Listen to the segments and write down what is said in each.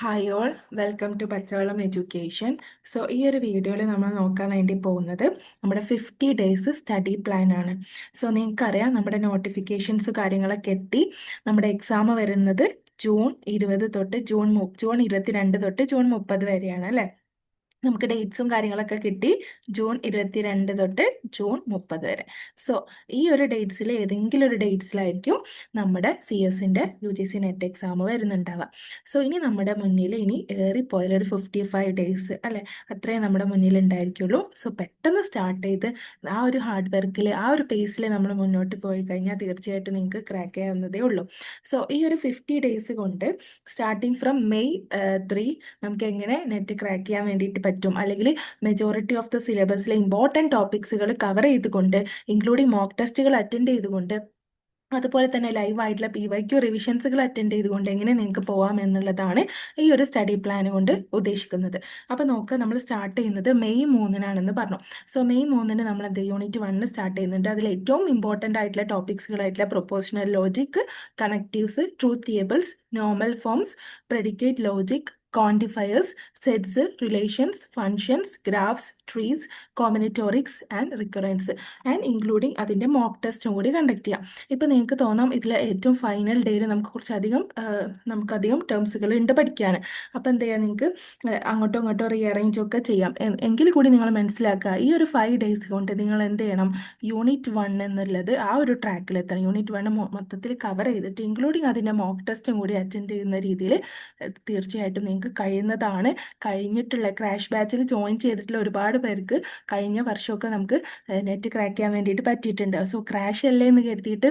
Hi all, welcome to പച്ചവെള്ളം education. So ഈ ഒരു വീഡിയോയിൽ നമ്മൾ നോക്കാൻ വേണ്ടി പോകുന്നത് നമ്മുടെ 50 ഡേയ്സ് സ്റ്റഡി പ്ലാൻ ആണ്. സോ നിങ്ങൾക്കറിയാം നമ്മുടെ നോട്ടിഫിക്കേഷൻസ് കാര്യങ്ങളൊക്കെ എത്തി. നമ്മുടെ എക്സാം വരുന്നത് ജൂൺ 20 തൊട്ട് ജൂൺ 22 തൊട്ട് ജൂൺ 30 വരെയാണ് അല്ലേ. നമുക്ക് ഡേറ്റ്സും കാര്യങ്ങളൊക്കെ കിട്ടി ജൂൺ 22 തൊട്ട് ജൂൺ 30 വരെ. സോ ഈ ഒരു ഡേറ്റ്സിൽ ഏതെങ്കിലും ഒരു ഡേറ്റ്സിലായിരിക്കും നമ്മുടെ CS-ൻ്റെ UGC നെറ്റ് എക്സാം വരുന്നുണ്ടാവുക. സോ ഇനി നമ്മുടെ മുന്നിൽ ഏറിപ്പോയാലൊരു 55 ഡേയ്സ് അല്ലേ, അത്രയും നമ്മുടെ മുന്നിൽ ഉണ്ടായിരിക്കുള്ളൂ. സോ പെട്ടെന്ന് സ്റ്റാർട്ട് ചെയ്ത് ആ ഒരു ഹാർഡ് വർക്കിൽ ആ ഒരു പേസിൽ നമ്മൾ മുന്നോട്ട് പോയി കഴിഞ്ഞാൽ തീർച്ചയായിട്ടും നിങ്ങൾക്ക് ക്രാക്ക് ചെയ്യാവുന്നതേ ഉള്ളൂ. സോ ഈ ഒരു 50 ഡേയ്സ് കൊണ്ട് സ്റ്റാർട്ടിങ് ഫ്രം മെയ് 3 നമുക്ക് എങ്ങനെ നെറ്റ് ക്രാക്ക് ചെയ്യാൻ വേണ്ടിയിട്ട് പറ്റും, അല്ലെങ്കിൽ മെജോറിറ്റി ഓഫ് ദ സിലബസിലെ ഇമ്പോർട്ടൻറ്റ് ടോപ്പിക്സുകൾ കവർ ചെയ്തുകൊണ്ട് ഇൻക്ലൂഡിങ് മോക്ക് ടെസ്റ്റുകൾ അറ്റൻഡ് ചെയ്തുകൊണ്ട് അതുപോലെ തന്നെ ലൈവായിട്ടുള്ള PYQ റിവിഷൻസുകൾ അറ്റൻഡ് ചെയ്തുകൊണ്ട് എങ്ങനെ നിങ്ങൾക്ക് പോകാം എന്നുള്ളതാണ് ഈ ഒരു സ്റ്റഡി പ്ലാൻ കൊണ്ട് ഉദ്ദേശിക്കുന്നത്. അപ്പോൾ നോക്കുക, നമ്മൾ സ്റ്റാർട്ട് ചെയ്യുന്നത് മെയ് 3-നാണെന്ന് പറഞ്ഞു. സോ മെയ് 3-ന് നമ്മൾ യൂണിറ്റ് 1 സ്റ്റാർട്ട് ചെയ്യുന്നുണ്ട്. അതിൽ ഏറ്റവും ഇമ്പോർട്ടൻ്റ് ആയിട്ടുള്ള ടോപ്പിക്സുകളായിട്ടുള്ള proportional logic, connectives, truth tables, normal forms, predicate logic, quantifiers, sets, relations, functions, graphs, trees, combinatorics and recurrence and including അതിൻ്റെ മോക്ക് ടെസ്റ്റും കൂടി കണ്ടക്ട് ചെയ്യാം. ഇപ്പം നിങ്ങൾക്ക് തോന്നാം ഇതിൽ ഏറ്റവും ഫൈനൽ ഡേയിൽ നമുക്കധികം ടേംസുകൾ ഉണ്ട് പഠിക്കാൻ. അപ്പോൾ എന്ത് ചെയ്യാം, നിങ്ങൾക്ക് അങ്ങോട്ടോ ഇങ്ങോട്ടോ റീഅറേഞ്ച് ഒക്കെ ചെയ്യാം. എങ്കിൽ കൂടി നിങ്ങൾ മനസ്സിലാക്കുക, ഈ ഒരു 5 ഡേയ്സ് കൊണ്ട് നിങ്ങൾ എന്ത് ചെയ്യണം, യൂണിറ്റ് 1 എന്നുള്ളത് ആ ഒരു ട്രാക്കിലെത്തണം. യൂണിറ്റ് 1 മൊത്തത്തിൽ കവർ ചെയ്തിട്ട് ഇൻക്ലൂഡിങ് അതിൻ്റെ മോക്ക് ടെസ്റ്റും കൂടി അറ്റൻഡ് ചെയ്യുന്ന രീതിയിൽ തീർച്ചയായിട്ടും നിങ്ങൾക്ക് കഴിയുന്നതാണ്. കഴിഞ്ഞിട്ടുള്ള ക്രാഷ് ബാച്ചിൽ ജോയിൻ ചെയ്തിട്ടുള്ള ഒരുപാട് പേർക്ക് കഴിഞ്ഞ വർഷമൊക്കെ നമുക്ക് നെറ്റ് ക്രാക്ക് ചെയ്യാൻ വേണ്ടിയിട്ട് പറ്റിയിട്ടുണ്ട്. സോ ക്രാഷ് അല്ലേ എന്ന് കരുതിയിട്ട്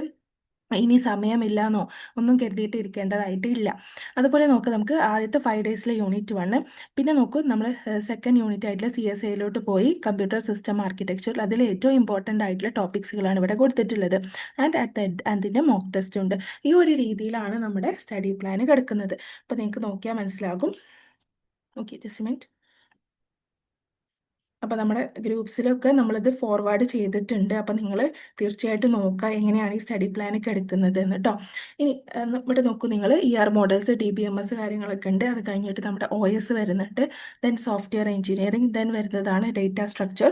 ഇനി സമയമില്ലാന്നോ ഒന്നും കരുതിയിട്ട് ഇരിക്കേണ്ടതായിട്ട് ഇല്ല. അതുപോലെ നോക്കുക, നമുക്ക് ആദ്യത്തെ 5 ഡേയ്സിലെ യൂണിറ്റ് 1, പിന്നെ നോക്കൂ നമ്മൾ സെക്കൻഡ് യൂണിറ്റ് ആയിട്ടുള്ള CSAയിലോട്ട് പോയി കമ്പ്യൂട്ടർ സിസ്റ്റം ആർക്കിടെക്ചർ. അതിൽ ഏറ്റവും ഇമ്പോർട്ടൻ്റ് ആയിട്ടുള്ള ടോപ്പിക്സുകളാണ് ഇവിടെ കൊടുത്തിട്ടുള്ളത്. ആൻഡ് അതിൻ്റെ മോക്ക് ടെസ്റ്റ് ഉണ്ട്. ഈ ഒരു രീതിയിലാണ് നമ്മുടെ സ്റ്റഡി പ്ലാൻ കിടക്കുന്നത്. അപ്പോൾ നിങ്ങൾക്ക് നോക്കിയാൽ മനസ്സിലാകും. Okay, just minute. അപ്പോൾ നമ്മുടെ ഗ്രൂപ്പ്സിലൊക്കെ നമ്മളിത് ഫോർവേഡ് ചെയ്തിട്ടുണ്ട്. അപ്പോൾ നിങ്ങൾ തീർച്ചയായിട്ടും നോക്കുക എങ്ങനെയാണ് ഈ സ്റ്റഡി പ്ലാനൊക്കെ എടുക്കുന്നത് എന്ന് കേട്ടോ. ഇനി ഇവിടെ നോക്കൂ, നിങ്ങൾ മോഡൽസ്, DBMS കാര്യങ്ങളൊക്കെ ഉണ്ട്. അത് കഴിഞ്ഞിട്ട് നമ്മുടെ OS വരുന്നുണ്ട്. ദെൻ സോഫ്റ്റ്വെയർ എഞ്ചിനീയറിംഗ്, ദെൻ വരുന്നതാണ് ഡേറ്റ സ്ട്രക്ചർ.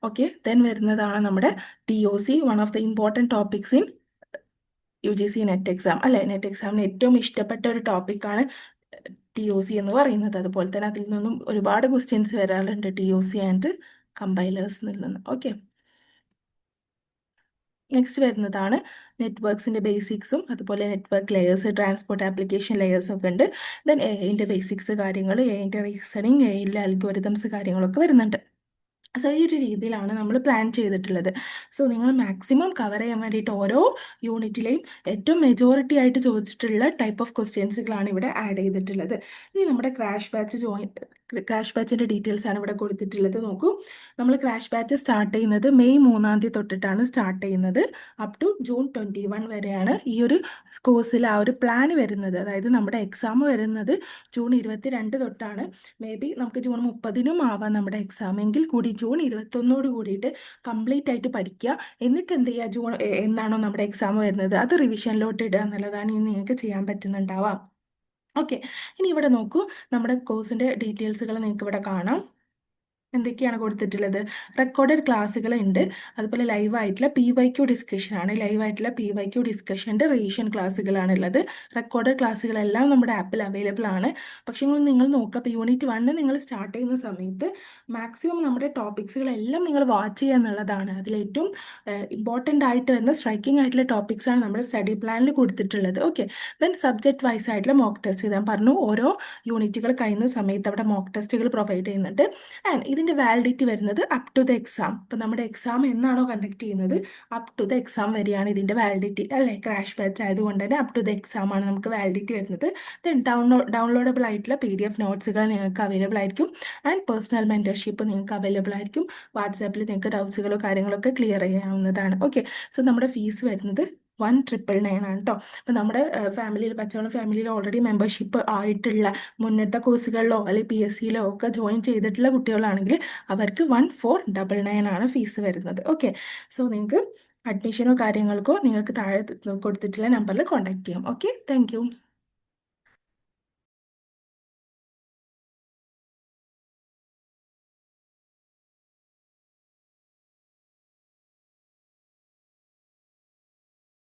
ഓക്കെ, ദെൻ വരുന്നതാണ് നമ്മുടെ TOC, one of the important topics in UGC net exam അല്ലേ. നെറ്റ് എക്സാമിന് ഏറ്റവും ഇഷ്ടപ്പെട്ട ഒരു ടോപ്പിക്കാണ് TOC എന്ന് പറയുന്നത്. അതുപോലെ തന്നെ അതിൽ നിന്നും ഒരുപാട് ക്വസ്റ്റ്യൻസ് വരാറുണ്ട് TOC ആൻഡ് കമ്പൈലേഴ്സിൽ നിന്ന്. ഓക്കെ, നെക്സ്റ്റ് വരുന്നതാണ് നെറ്റ്വർക്ക്സിൻ്റെ ബേസിക്സും അതുപോലെ network layers, transport application layers ഒക്കെ ഉണ്ട്. ദെൻ AI-ൻ്റെ ബേസിക്സ് കാര്യങ്ങൾ, AI-ൻ്റെ റീസണിങ്, AI-ലെ അൽഗോരിതംസ് കാര്യങ്ങളൊക്കെ വരുന്നുണ്ട്. സോ ഈ ഒരു രീതിയിലാണ് നമ്മൾ പ്ലാൻ ചെയ്തിട്ടുള്ളത്. സോ നിങ്ങൾ മാക്സിമം കവർ ചെയ്യാൻ വേണ്ടിയിട്ട് ഓരോ യൂണിറ്റിലെയും ഏറ്റവും മെജോറിറ്റി ആയിട്ട് ചോദിച്ചിട്ടുള്ള ടൈപ്പ് ഓഫ് ക്വസ്റ്റ്യൻസുകളാണ് ഇവിടെ ആഡ് ചെയ്തിട്ടുള്ളത്. ഇനി നമ്മുടെ ക്രാഷ് ബാച്ചിൻ്റെ ഡീറ്റെയിൽസ് ആണ് ഇവിടെ കൊടുത്തിട്ടുള്ളത്. നോക്കൂ, നമ്മൾ ക്രാഷ് ബാച്ച് സ്റ്റാർട്ട് ചെയ്യുന്നത് മെയ് 3-ാം തീയതി തൊട്ടിട്ടാണ് സ്റ്റാർട്ട് ചെയ്യുന്നത്. അപ് ടു ജൂൺ 21 വരെയാണ് ഈ ഒരു കോഴ്സിൽ ആ ഒരു പ്ലാൻ വരുന്നത്. അതായത് നമ്മുടെ എക്സാം വരുന്നത് ജൂൺ 22 തൊട്ടാണ്. മേ ബി നമുക്ക് ജൂൺ 30-നും ആവാം നമ്മുടെ എക്സാം. എങ്കിൽ കൂടി ജൂൺ 21 കൂടിയിട്ട് കംപ്ലീറ്റ് ആയിട്ട് പഠിക്കുക. എന്നിട്ട് എന്ത് ചെയ്യുക, എന്നാണോ നമ്മുടെ എക്സാം വരുന്നത് അത് റിവിഷനിലോട്ട് ഇടുക എന്നുള്ളതാണ് ഇനി നിങ്ങൾക്ക് ചെയ്യാൻ പറ്റുന്നുണ്ടാവാം. ഓക്കെ, ഇനി ഇവിടെ നോക്കൂ, നമ്മുടെ കോഴ്സിൻ്റെ ഡീറ്റെയിൽസുകൾ നിങ്ങൾക്ക് ഇവിടെ കാണാം. എന്തൊക്കെയാണ് കൊടുത്തിട്ടുള്ളത്, റെക്കോർഡഡ് ക്ലാസ്സുകൾ ഉണ്ട്. അതുപോലെ ലൈവായിട്ടുള്ള PYQ ഡിസ്കഷനാണ്. ലൈവായിട്ടുള്ള PYQ ഡിസ്കഷൻ്റെ റിവിഷൻ ക്ലാസ്സുകളാണ് ഉള്ളത്. റെക്കോർഡഡ് ക്ലാസ്സുകളെല്ലാം നമ്മുടെ ആപ്പിൽ അവൈലബിൾ ആണ്. പക്ഷേ നിങ്ങൾ നോക്കുക, ഇപ്പോൾ യൂണിറ്റ് 1 നിങ്ങൾ സ്റ്റാർട്ട് ചെയ്യുന്ന സമയത്ത് മാക്സിമം നമ്മുടെ ടോപ്പിക്സുകളെല്ലാം നിങ്ങൾ വാച്ച് ചെയ്യുക എന്നുള്ളതാണ്. അതിലേറ്റവും ഇമ്പോർട്ടൻ്റ് ആയിട്ട് വരുന്ന സ്ട്രൈക്കിംഗ് ആയിട്ടുള്ള ടോപ്പിക്സാണ് നമ്മുടെ സ്റ്റഡി പ്ലാനിൽ കൊടുത്തിട്ടുള്ളത്. ഓക്കെ, ദെൻ സബ്ജക്റ്റ് വൈസ് ആയിട്ടുള്ള മോക്ക് ടെസ്റ്റ് ഞാൻ പറഞ്ഞു. ഓരോ യൂണിറ്റുകൾ കഴിയുന്ന സമയത്ത് അവിടെ മോക്ക് ടെസ്റ്റുകൾ പ്രൊവൈഡ് ചെയ്യുന്നുണ്ട്. ആൻഡ് ഇതിൻ്റെ വാലിഡിറ്റി വരുന്നത് അപ് ടു ദ എക്സാം. ഇപ്പോൾ നമ്മുടെ എക്സാം എന്നാണോ കണ്ടക്ട് ചെയ്യുന്നത് അപ് ടു ദ എക്സാം വരെയാണ് ഇതിൻ്റെ വാലിഡിറ്റി അല്ലേ. ക്രാഷ് ബാച്ച് ആയതുകൊണ്ട് തന്നെ അപ് ടു ദ എക്സാം ആണ് നമുക്ക് വാലിഡിറ്റി വരുന്നത്. ദെൻ ഡൗൺലോഡബിൾ ആയിട്ടുള്ള PDF നോട്ട്സുകൾ നിങ്ങൾക്ക് അവൈലബിൾ ആയിരിക്കും. ആൻഡ് പേഴ്സണൽ മെൻറ്റർഷിപ്പ് നിങ്ങൾക്ക് അവൈലബിൾ ആയിരിക്കും. വാട്സാപ്പിൽ നിങ്ങൾക്ക് ഡൗട്ട്സുകളോ കാര്യങ്ങളൊക്കെ ക്ലിയർ ചെയ്യാവുന്നതാണ്. ഓക്കെ, സോ നമ്മുടെ ഫീസ് വരുന്നത് 1999 ആണ് കേട്ടോ. അപ്പോൾ നമ്മുടെ പച്ചവളം ഫാമിലിയിൽ ഓൾറെഡി മെമ്പർഷിപ്പ് ആയിട്ടുള്ള മുന്നത്തെ കോഴ്സുകളിലോ അല്ലെങ്കിൽ PSCയിലോ ഒക്കെ ജോയിൻ ചെയ്തിട്ടുള്ള കുട്ടികളാണെങ്കിൽ അവർക്ക് 1499 ആണ് ഫീസ് വരുന്നത്. ഓക്കെ, സോ നിങ്ങൾക്ക് അഡ്മിഷനോ കാര്യങ്ങൾക്കോ നിങ്ങൾക്ക് താഴെ കൊടുത്തിട്ടുള്ള നമ്പറിൽ കോൺടാക്ട് ചെയ്യാം. Okay, thank you.